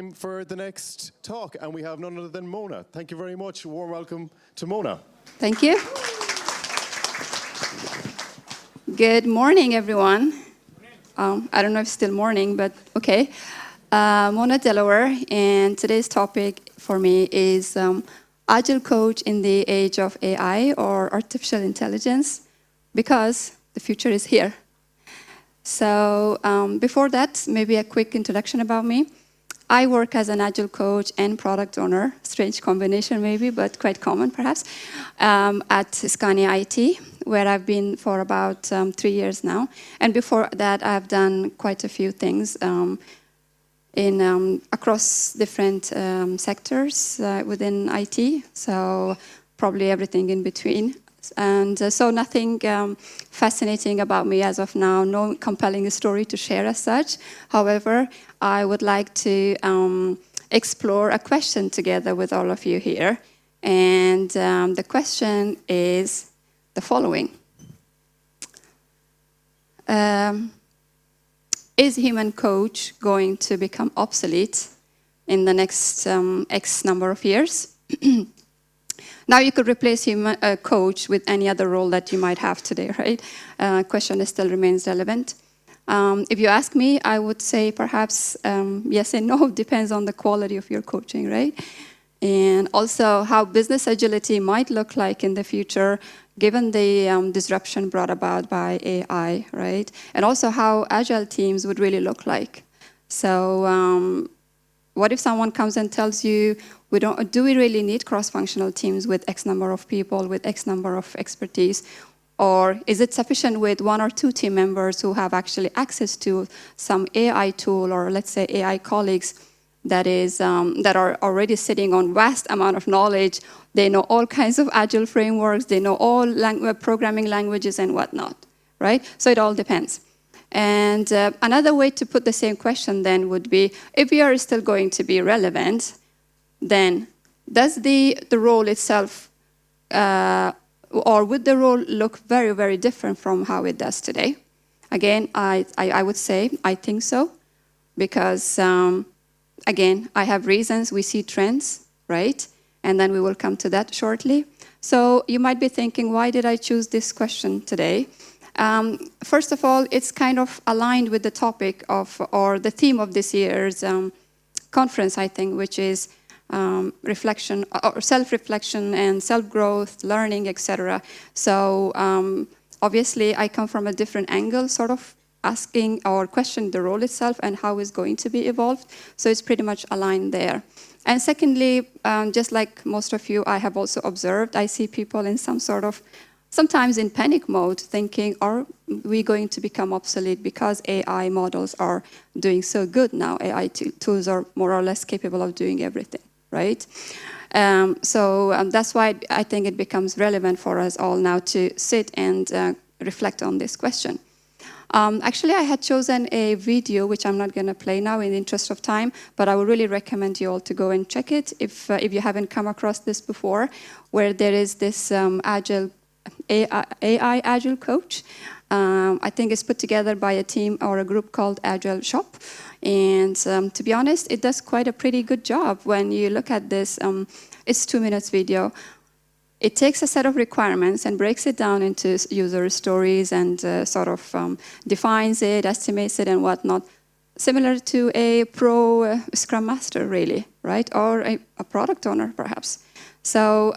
time for the next talk, and we have none other than Mona. Thank you very much. A warm welcome to Mona. Thank you. Good morning, everyone. I don't know if it's still morning, but okay. Mona Delaware, and today's topic for me is Agile Coach in the age of AI or artificial intelligence, because the future is here. So before that, maybe a quick introduction about me. I work as an Agile Coach and product owner, strange combination maybe, but quite common perhaps, at Scania IT, where I've been for about 3 years now. And before that, I've done quite a few things across different sectors within IT, so probably everything in between. And so nothing fascinating about me as of now, no compelling story to share as such. However, I would like to explore a question together with all of you here. And the question is the following. Is human coach going to become obsolete in the next X number of years? Now you could replace human coach with any other role that you might have today, right? Question still remains relevant. If you ask me, I would say perhaps yes and no, depends on the quality of your coaching, right? And also how business agility might look like in the future, given the disruption brought about by AI, right? And also how agile teams would really look like. So what if someone comes and tells you, do we really need cross-functional teams with X number of people, with X number of expertise? Or is it sufficient with 1 or 2 team members who have actually access to some AI tool, or let's say AI colleagues that are already sitting on vast amount of knowledge? They know all kinds of agile frameworks, they know all programming languages and whatnot, right? So it all depends. And another way to put the same question then would be, if we are still going to be relevant, then does the role itself, or would the role look very, very different from how it does today? Again, I would say I think so, because again, I have reasons, we see trends, right? And then we will come to that shortly. So you might be thinking, why did I choose this question today? First of all, it's kind of aligned with the topic of, or the theme of this year's conference, I think, which is reflection, or self-reflection and self-growth, learning, etc. So obviously, I come from a different angle, sort of asking or questioning the role itself and how it's going to be evolved. So it's pretty much aligned there. And secondly, just like most of you, I have also observed, I see people in some sort of, sometimes in panic mode, thinking, are we going to become obsolete because AI models are doing so good now? AI tools are more or less capable of doing everything, right? So that's why I think it becomes relevant for us all now to sit and reflect on this question. Actually, I had chosen a video, which I'm not going to play now in the interest of time, but I would really recommend you all to go and check it if you haven't come across this before, where there is this AI Agile Coach. I think it's put together by a team or a group called Agile Shop. And to be honest, it does quite a pretty good job when you look at this. It's 2 minutes video. It takes a set of requirements and breaks it down into user stories and sort of defines it, estimates it, and whatnot. Similar to a pro Scrum Master, really, right? Or a product owner, perhaps. So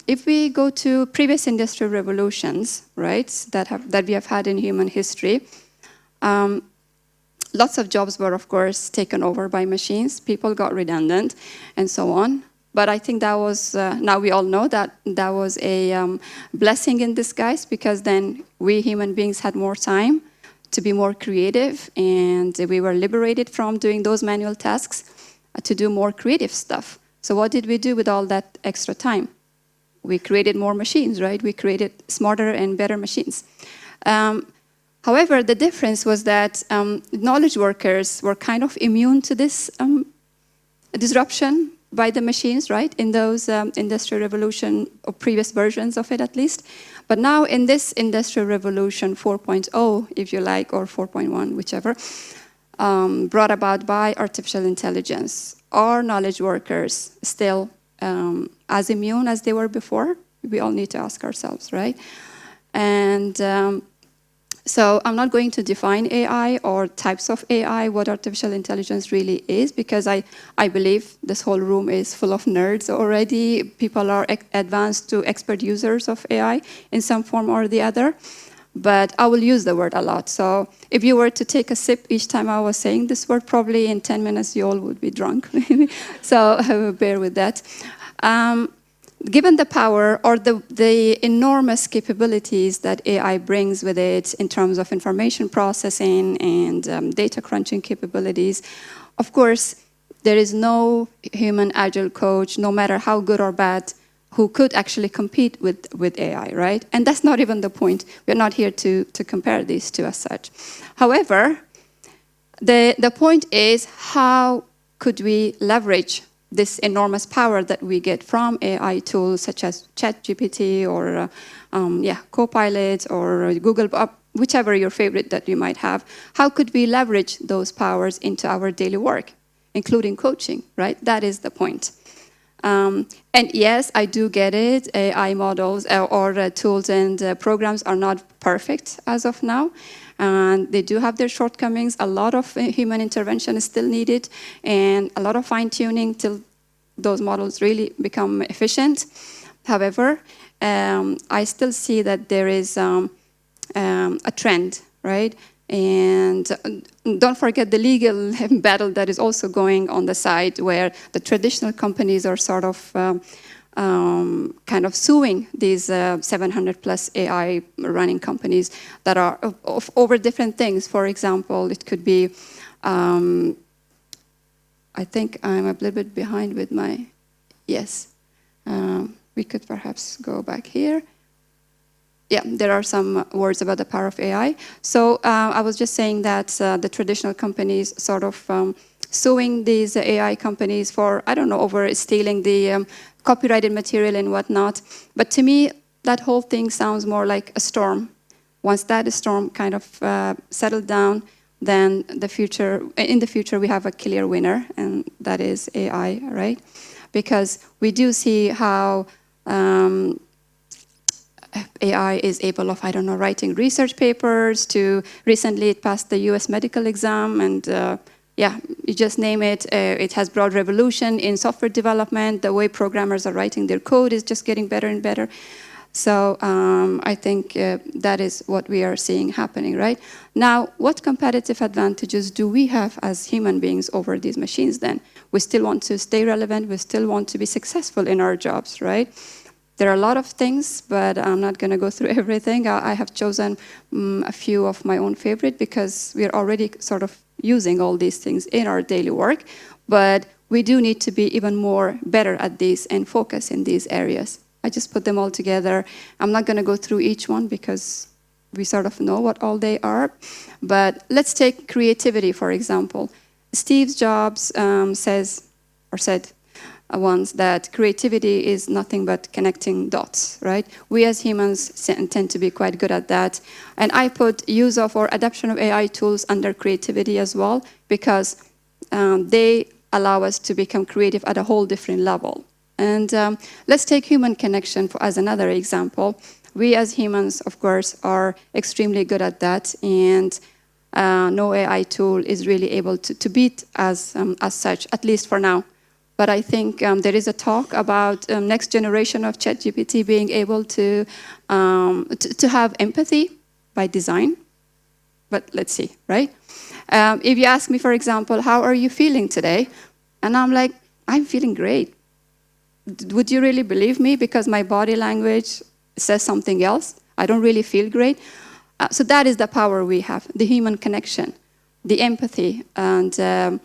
if we go to previous industrial revolutions, right, that we have had in human history, lots of jobs were, of course, taken over by machines. People got redundant, and so on. But I think that was, now we all know that was a blessing in disguise, because then we human beings had more time to be more creative, and we were liberated from doing those manual tasks to do more creative stuff. So what did we do with all that extra time? We created more machines, right? We created smarter and better machines. However, the difference was that knowledge workers were kind of immune to this disruption by the machines, right? In those industrial revolution, or previous versions of it at least. But now in this industrial revolution 4.0, if you like, or 4.1, whichever, brought about by artificial intelligence. Are knowledge workers still as immune as they were before? We all need to ask ourselves, right? And so I'm not going to define AI or types of AI, what artificial intelligence really is, because I believe this whole room is full of nerds already. People are advanced to expert users of AI in some form or the other. But I will use the word a lot. So if you were to take a sip each time I was saying this word, probably in 10 minutes you all would be drunk. So bear with that. Given the power or the enormous capabilities that AI brings with it in terms of information processing and data crunching capabilities, of course, there is no human agile coach, no matter how good or bad, who could actually compete with AI, right? And that's not even the point. We're not here to compare these two as such. However, the point is, how could we leverage this enormous power that we get from AI tools such as ChatGPT or Copilot or Google, whichever your favorite that you might have. How could we leverage those powers into our daily work, including coaching, right? That is the point. And yes, I do get it. AI models or tools and programs are not perfect as of now. And they do have their shortcomings. A lot of human intervention is still needed and a lot of fine-tuning till those models really become efficient. However, I still see that there is a trend, right? And don't forget the legal battle that is also going on the side, where the traditional companies are sort of kind of suing these 700 plus AI running companies that are over different things. For example, it could be, I think I'm a little bit behind with my, yes. We could perhaps go back here. Yeah, there are some words about the power of AI. So I was just saying that the traditional companies sort of suing these AI companies for, I don't know, over stealing the copyrighted material and whatnot. But to me, that whole thing sounds more like a storm. Once that storm kind of settled down, then in the future we have a clear winner, and that is AI, right? Because we do see how AI is able of, I don't know, writing research papers to recently it passed the US medical exam, and yeah, you just name it. It has brought revolution in software development. The way programmers are writing their code is just getting better and better. So I think that is what we are seeing happening, right? Now, what competitive advantages do we have as human beings over these machines then? We still want to stay relevant. We still want to be successful in our jobs, right? There are a lot of things, but I'm not going to go through everything. I have chosen a few of my own favorite because we're already sort of using all these things in our daily work. But we do need to be even more better at these and focus in these areas. I just put them all together. I'm not going to go through each one because we sort of know what all they are. But let's take creativity, for example. Steve Jobs said once that creativity is nothing but connecting dots, right? We as humans tend to be quite good at that. And I put use of or adoption of AI tools under creativity as well, because they allow us to become creative at a whole different level. And let's take human connection as another example. We as humans, of course, are extremely good at that, and no AI tool is really able to beat as such, at least for now. But I think there is a talk about next generation of ChatGPT being able to have empathy by design. But let's see, right? If you ask me, for example, how are you feeling today? And I'm like, I'm feeling great. Would you really believe me? Because my body language says something else. I don't really feel great. So that is the power we have, the human connection, the empathy, and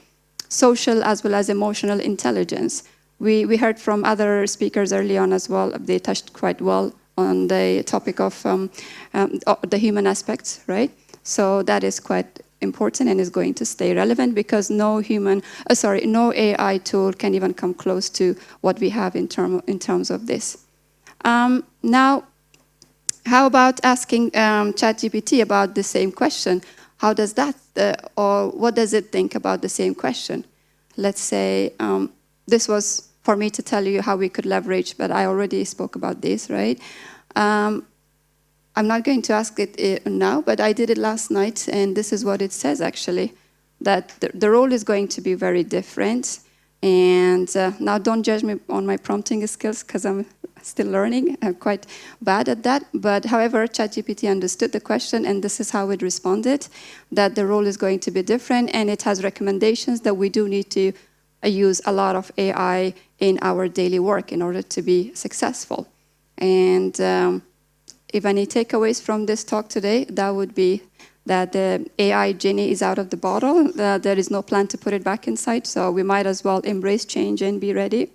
social as well as emotional intelligence. We heard from other speakers early on as well. They touched quite well on the topic of the human aspects, right? So that is quite important and is going to stay relevant, because no AI tool can even come close to what we have in terms of this. Now, how about asking ChatGPT about the same question? How does that or what does it think about the same question? Let's say this was for me to tell you how we could leverage, but I already spoke about this, right? I'm not going to ask it now, but I did it last night, and this is what it says actually, that the role is going to be very different. And now don't judge me on my prompting skills because I'm still learning. I'm quite bad at that. But however, ChatGPT understood the question, and this is how it responded, that the role is going to be different, and it has recommendations that we do need to use a lot of AI in our daily work in order to be successful. And if any takeaways from this talk today, that would be that the AI genie is out of the bottle. There is no plan to put it back inside, so we might as well embrace change and be ready.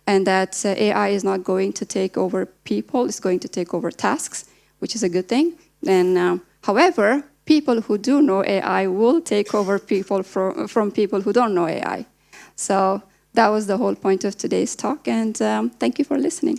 And that AI is not going to take over people, it's going to take over tasks, which is a good thing. And however, people who do know AI will take over people from people who don't know AI. So that was the whole point of today's talk, and thank you for listening.